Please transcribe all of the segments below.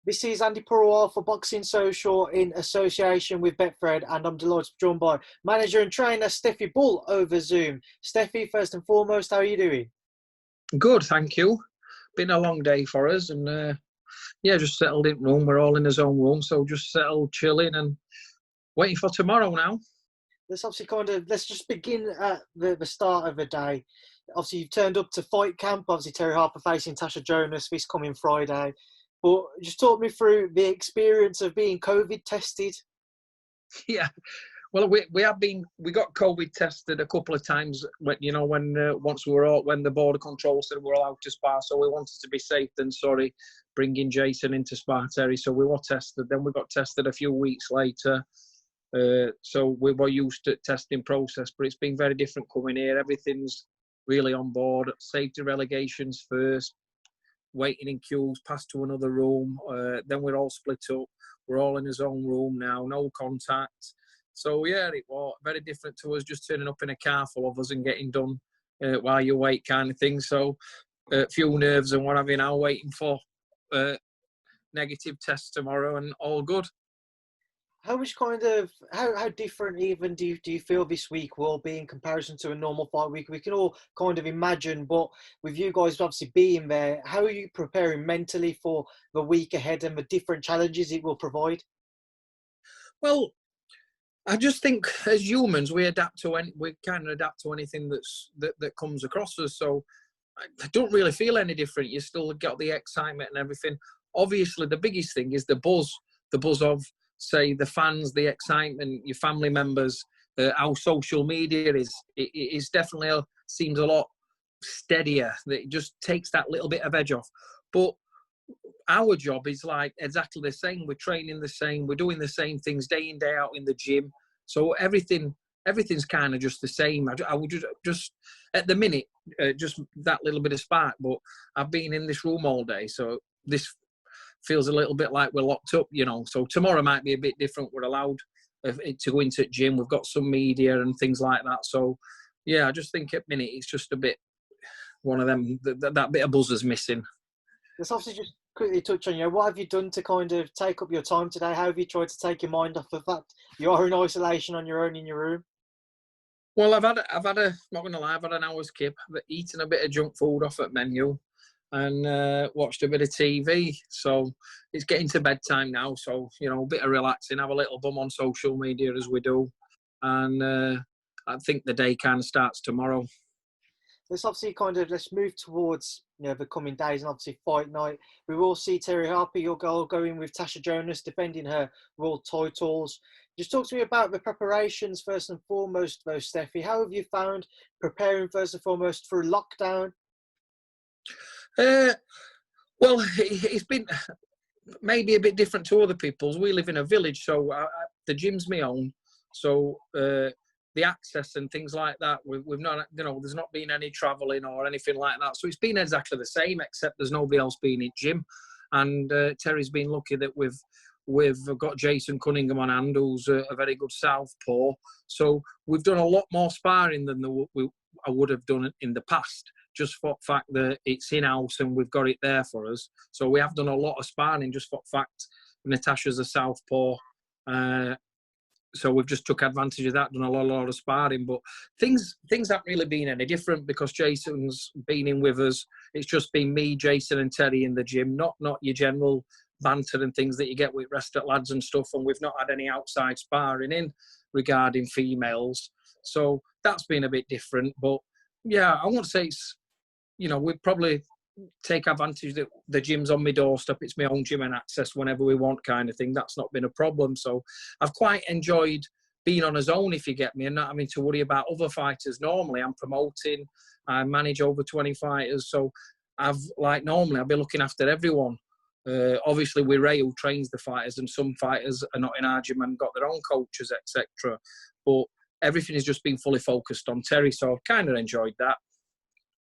This is Andi Purewal for Boxing Social in association with Betfred, and I'm delighted to be joined by manager and trainer Stefy Bull over Zoom. Stefy, first and foremost, how are you doing? Good, thank you. Been a long day for us, and just settled in room. We're all in his own room, so just settled, chilling, and waiting for tomorrow now. Let's just begin at the start of the day. Obviously, you've turned up to fight camp. Obviously, Terry Harper facing Tasha this coming Friday. But just talk me through the experience of being COVID tested. Yeah, well, we got COVID tested a couple of times when when the border control said we're allowed to spar. So we wanted to be safe than sorry, bringing Jason into spar Terry. So we were tested. Then we got tested a few weeks later. So we were used to testing process, but it's been very different coming here. Everything's really on board. Safety relegations first. Waiting in queues, passed to another room. Then we're all split up. We're all in his own room now, no contact. So, yeah, it was very different to us just turning up in a car full of us and getting done while you wait kind of thing. So, a few nerves and what have you now, waiting for negative tests tomorrow and all good. How different even do you feel this week will be in comparison to a normal fight week? We can all kind of imagine, but with you guys obviously being there, how are you preparing mentally for the week ahead and the different challenges it will provide? Well, I just think as humans we kind of adapt to anything that comes across us. So I don't really feel any different. You still got the excitement and everything. Obviously, the biggest thing is the buzz of, say, the fans, the excitement, your family members, how social media is definitely seems a lot steadier. It just takes that little bit of edge off. But our job is like exactly the same. We're training the same. We're doing the same things day in, day out in the gym. So everything's kind of just the same. I would just at the minute, just that little bit of spark. But I've been in this room all day, so this feels a little bit like we're locked up, So tomorrow might be a bit different. We're allowed to go into the gym. We've got some media and things like that. So, yeah, I just think at the minute it's just a bit one of them, that bit of buzz is missing. Let's obviously just quickly touch on, what have you done to kind of take up your time today? How have you tried to take your mind off the fact you are in isolation on your own in your room? Well, I've had not going to lie, I've had an hour's kip, eaten a bit of junk food off at menu, and watched a bit of TV. So it's getting to bedtime now. So, a bit of relaxing, have a little bum on social media as we do. And I think the day kind of starts tomorrow. Let's move towards, the coming days and obviously fight night. We will see Terry Harper, your girl, going with Tasha defending her world titles. Just talk to me about the preparations first and foremost, though, Stefy. How have you found preparing first and foremost through lockdown? Well, it's been maybe a bit different to other people's. We live in a village, so the gym's my own. So the access and things like that, we've not, there's not been any travelling or anything like that. So it's been exactly the same, except there's nobody else being in gym. And Terry's been lucky that we've got Jason Cunningham on hand, who's a very good southpaw. So we've done a lot more sparring than I would have done in the past, just for the fact that it's in-house and we've got it there for us. So we have done a lot of sparring just for the fact Natasha's a southpaw. So we've just took advantage of that, done a lot of sparring. But things haven't really been any different because Jason's been in with us. It's just been me, Jason and Terry in the gym, not your general banter and things that you get with rest at lads and stuff. And we've not had any outside sparring in regarding females. So that's been a bit different. But yeah, I won't say it's, we probably take advantage that the gym's on my doorstep. It's my own gym and access whenever we want kind of thing. That's not been a problem. So I've quite enjoyed being on his own, if you get me, and not having to worry about other fighters. Normally I'm promoting, I manage over 20 fighters. So I've be looking after everyone. Obviously with Ray, who trains the fighters, and some fighters are not in our gym and got their own coaches, etc. But everything has just been fully focused on Terry. So I've kind of enjoyed that.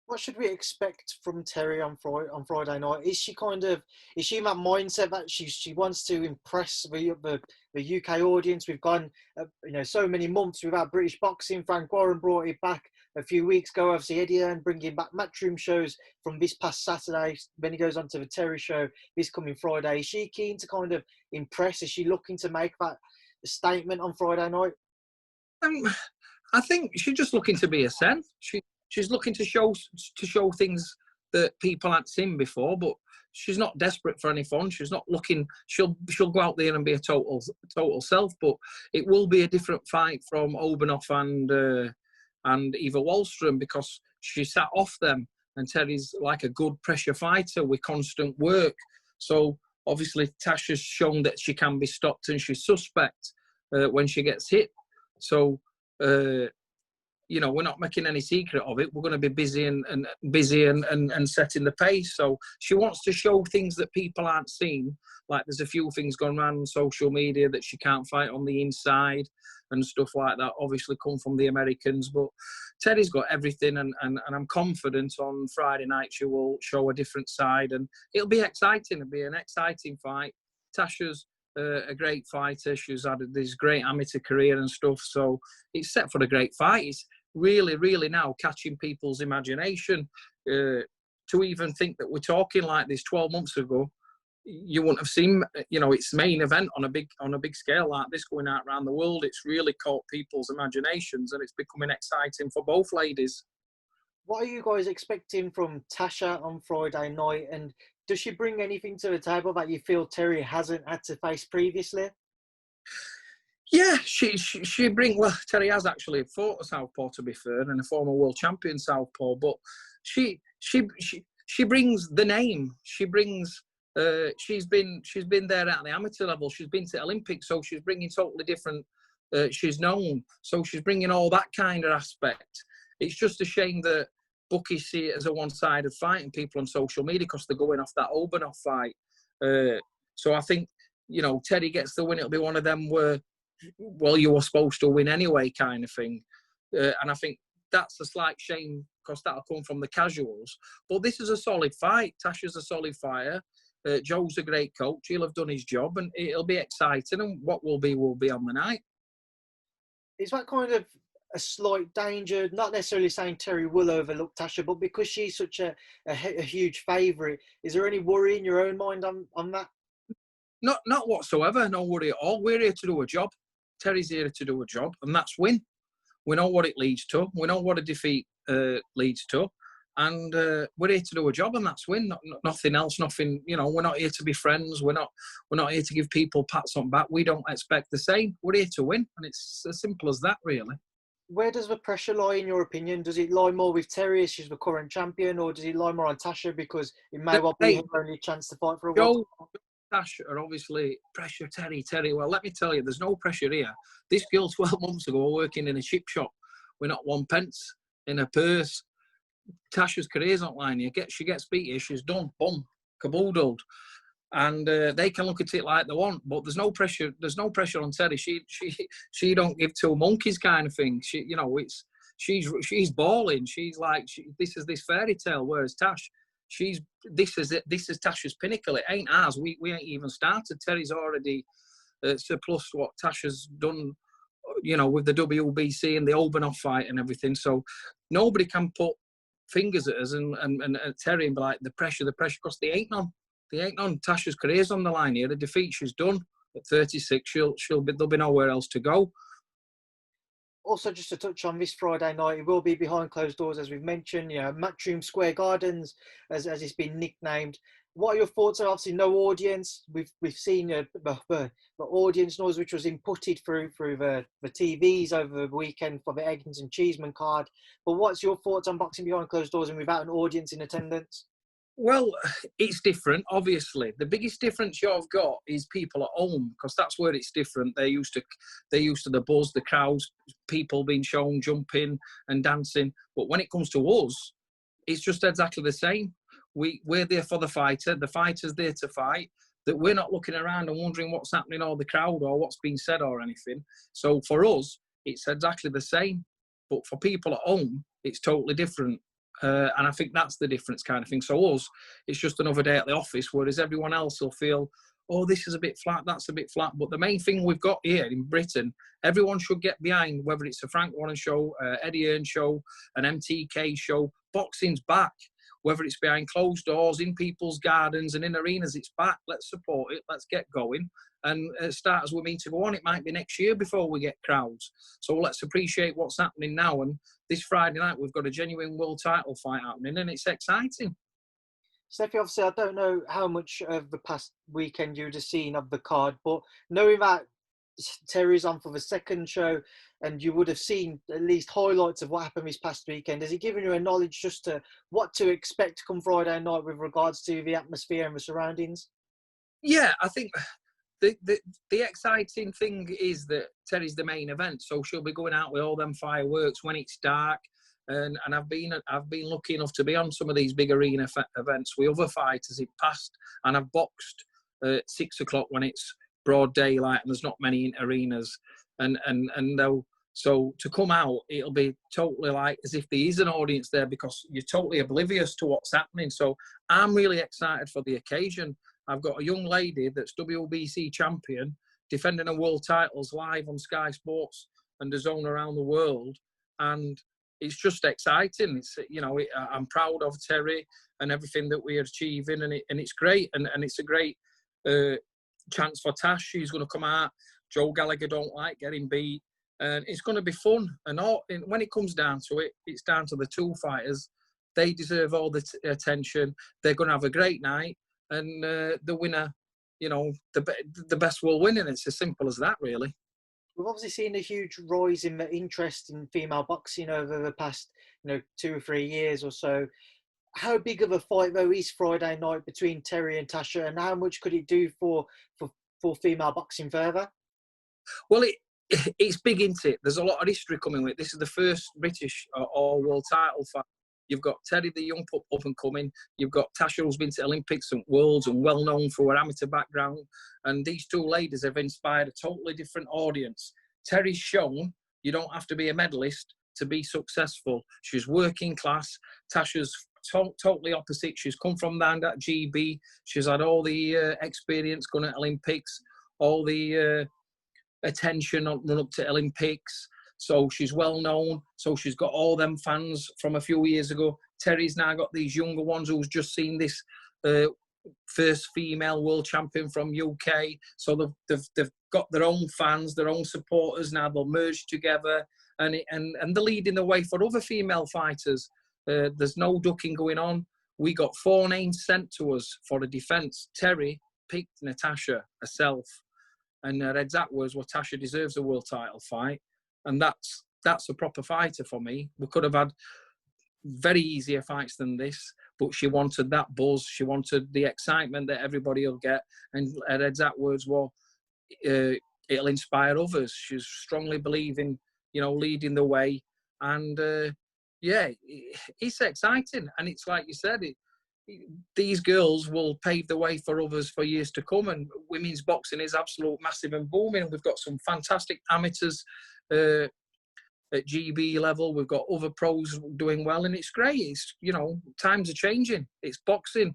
What should we expect from Terry on Friday night? Is she in that mindset that she wants to impress the UK audience? We've gone, so many months without British boxing. Frank Warren brought it back. a few weeks ago. Obviously, Eddie Hearn bringing back Matchroom shows from this past Saturday. Then he goes on to the Terry show this coming Friday. Is she keen to kind of impress? Is she looking to make that statement on Friday night? I think she's just looking to be a sen. She's looking to show things that people haven't seen before, but she's not desperate for any fun. She's not looking. She'll go out there and be a total self. But it will be a different fight from Obernoff and Eva Wallström, because she sat off them, and Terry's like a good pressure fighter with constant work. So obviously Tasha's shown that she can be stopped, and she's suspect when she gets hit. So we're not making any secret of it. We're going to be busy and setting the pace. So she wants to show things that people aren't seen. Like there's a few things going around on social media that she can't fight on the inside and stuff like that. Obviously come from the Americans, but Terry's got everything, and I'm confident on Friday night she will show a different side, and it'll be exciting. It'll be an exciting fight. Tasha's a great fighter. She's had this great amateur career and stuff, so it's set for a great fight. It's really, really now catching people's imagination. To even think that we're talking like this 12 months ago, you wouldn't have seen, its main event on a big scale like this going out around the world. It's really caught people's imaginations, and it's becoming exciting for both ladies. What are you guys expecting from Tasha on Friday night, and does she bring anything to the table that you feel Terry hasn't had to face previously? Yeah, she brings. Well, Terry has actually fought a southpaw, to be fair, and a former world champion southpaw. But she brings the name. She brings. She's been there at the amateur level. She's been to Olympics, so she's bringing totally different. She's known, so she's bringing all that kind of aspect. It's just a shame that bookies see it as a one-sided fight, and people on social media, because they're going off that Obernoff fight. So I think Terry gets the win. It'll be one of them where, well, you were supposed to win anyway, kind of thing. And I think that's a slight shame, because that'll come from the casuals. But this is a solid fight. Tasha's a solid fighter. Joe's a great coach. He'll have done his job, and it'll be exciting. And what will be on the night. Is that kind of a slight danger? Not necessarily saying Terry will overlook Tasha, but because she's such a huge favourite, is there any worry in your own mind on that? Not whatsoever. No worry at all. We're here to do a job. Terry's here to do a job, and that's win. We know what it leads to. We know what a defeat leads to. And we're here to do a job, and that's win. Nothing else. Nothing. We're not here to be friends. We're not here to give people pats on back. We don't expect the same. We're here to win, and it's as simple as that, really. Where does the pressure lie, in your opinion? Does it lie more with Terry as she's the current champion, or does it lie more on Tasha because it may well be her only chance to fight for a world title? Tasha are obviously pressure Terry. Well, let me tell you, there's no pressure here. This girl 12 months ago was working in a chip shop with not 1 pence in her purse. Tasha's career's not lying here. She gets beat here, she's done. Boom, caboodled. And they can look at it like they want, but there's no pressure. There's no pressure on Terry. She don't give two monkeys kind of thing. She's balling. She's like this is this fairy tale. Whereas Tash, this is Tasha's pinnacle. It ain't ours. We ain't even started. Terry's already surplus what Tasha's done. With the WBC and the Obernoff fight and everything. So nobody can put fingers at us and Terry and be like the pressure, because they ain't none. Tasha's career's on the line here. The defeat she's done at 36, there'll be nowhere else to go. Also, just to touch on this Friday night, it will be behind closed doors, as we've mentioned. Matchroom Square Gardens, as it's been nicknamed. What are your thoughts? Obviously, no audience. We've seen the audience noise, which was inputted through the TVs over the weekend for the Eggins and Cheeseman card. But what's your thoughts on boxing behind closed doors and without an audience in attendance? Well, it's different, obviously. The biggest difference you've got is people at home, because that's where it's different. They're used to the buzz, the crowds, people being shown jumping and dancing. But when it comes to us, it's just exactly the same. We're there for the fighter. The fighter's there to fight. That we're not looking around and wondering what's happening or the crowd or what's being said or anything. So for us, it's exactly the same. But for people at home, it's totally different. And I think that's the difference kind of thing. So us, it's just another day at the office, whereas everyone else will feel, oh, this is a bit flat, that's a bit flat. But the main thing we've got here in Britain, everyone should get behind, whether it's a Frank Warren show, Eddie Hearn show, an MTK show, boxing's back. Whether it's behind closed doors, in people's gardens and in arenas, it's back. Let's support it. Let's get going. And start as we mean to go on. It might be next year before we get crowds. So let's appreciate what's happening now. And this Friday night, we've got a genuine world title fight happening, and it's exciting. Stefy, obviously, I don't know how much of the past weekend you would have seen of the card, but knowing that Terry's on for the second show and you would have seen at least highlights of what happened this past weekend, has he given you a knowledge just to what to expect come Friday night with regards to the atmosphere and the surroundings? Yeah, I think the exciting thing is that Terry's the main event, so she'll be going out with all them fireworks when it's dark. And I've been lucky enough to be on some of these big arena events with other fighters in past, and I've boxed at 6 o'clock when it's broad daylight and there's not many in arenas, and so to come out, it'll be totally like as if there is an audience there because you're totally oblivious to what's happening. So I'm really excited for the occasion. I've got a young lady that's WBC champion defending her world titles live on Sky Sports and DAZN around the world, and it's just exciting. It's, you know, I'm proud of Terry and everything that we're achieving, and it's great, and it's a great chance for Tasha. She's going to come out. Joe Gallagher don't like getting beat, and it's going to be fun. And when it comes down to it, it's down to the two fighters. They deserve all the attention. They're going to have a great night, and the winner, you know, the best will win, and it's as simple as that, really. We've obviously seen a huge rise in the interest in female boxing over the past, 2 or 3 years or so. How big of a fight though is Friday night between Terry and Tasha, and how much could it do for female boxing further? Well, it's big, isn't it? There's a lot of history coming with it. This is the first British or world title fight. You've got Terry, the young pup, up and coming. You've got Tasha, who's been to Olympics and Worlds and well known for her amateur background. And these two ladies have inspired a totally different audience. Terry's shown you don't have to be a medalist to be successful. She's working class. Tasha's totally opposite. She's come from down at GB. She's had all the experience going to Olympics, all the attention run up to Olympics. So she's well known. So she's got all them fans from a few years ago. Terry's now got these younger ones who's just seen this first female world champion from UK. So they've got their own fans, their own supporters. Now they'll merge together, and they're leading the way for other female fighters. There's no ducking going on. We got 4 names sent to us for the defence. Terry picked Natasha herself, and her exact words were, Tasha deserves a world title fight. And that's a proper fighter for me. We could have had very easier fights than this, but she wanted that buzz. She wanted the excitement that everybody will get. And her exact words were, it'll inspire others. She's strongly believing, leading the way. And it's exciting. And it's like you said, these girls will pave the way for others for years to come. And women's boxing is absolute massive and booming. We've got some fantastic amateurs at GB level. We've got other pros doing well, and it's great. It's, times are changing. It's boxing.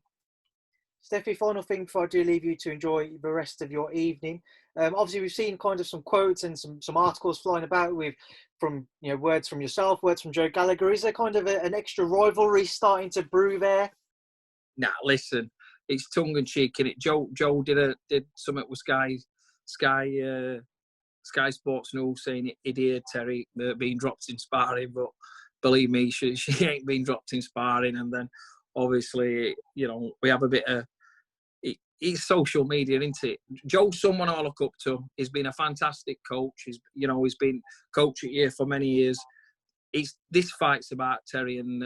Stefy, final thing before I do leave you to enjoy the rest of your evening. Obviously, we've seen kind of some quotes and some articles flying about from words from yourself, words from Joe Gallagher. Is there kind of an extra rivalry starting to brew there? Nah, listen, it's tongue in cheek, and Joe did something with Sky Sports News saying he'd heard Terry being dropped in sparring, but believe me, she ain't been dropped in sparring. And then obviously, we have a bit of it's social media, isn't it? Joe's someone I look up to. He's been a fantastic coach. He's been coaching here for many years. This fight's about Terry and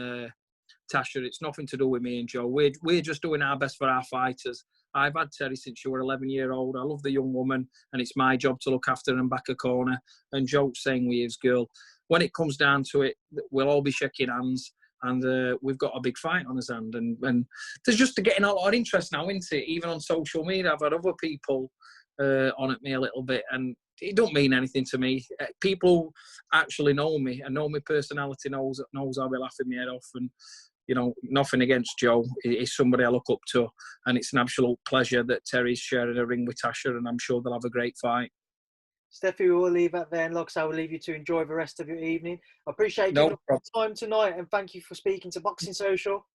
Tasha. It's nothing to do with me and Joe. We're just doing our best for our fighters. I've had Terry since she was 11-year-old. I love the young woman, and it's my job to look after her and back a corner. And Joe's saying with his girl, when it comes down to it, we'll all be shaking hands, and we've got a big fight on his hand. And there's just getting a lot of interest now, isn't it? Even on social media, I've had other people on at me a little bit, and it don't mean anything to me. People who actually know me and know my personality knows I'll be laughing my head off. And you know, nothing against Joe. He's somebody I look up to, and it's an absolute pleasure that Terry's sharing a ring with Tasha, and I'm sure they'll have a great fight. Stefy, we will leave that there, and like I say, we'll leave you to enjoy the rest of your evening. I appreciate you giving up your time tonight, and thank you for speaking to Boxing Social.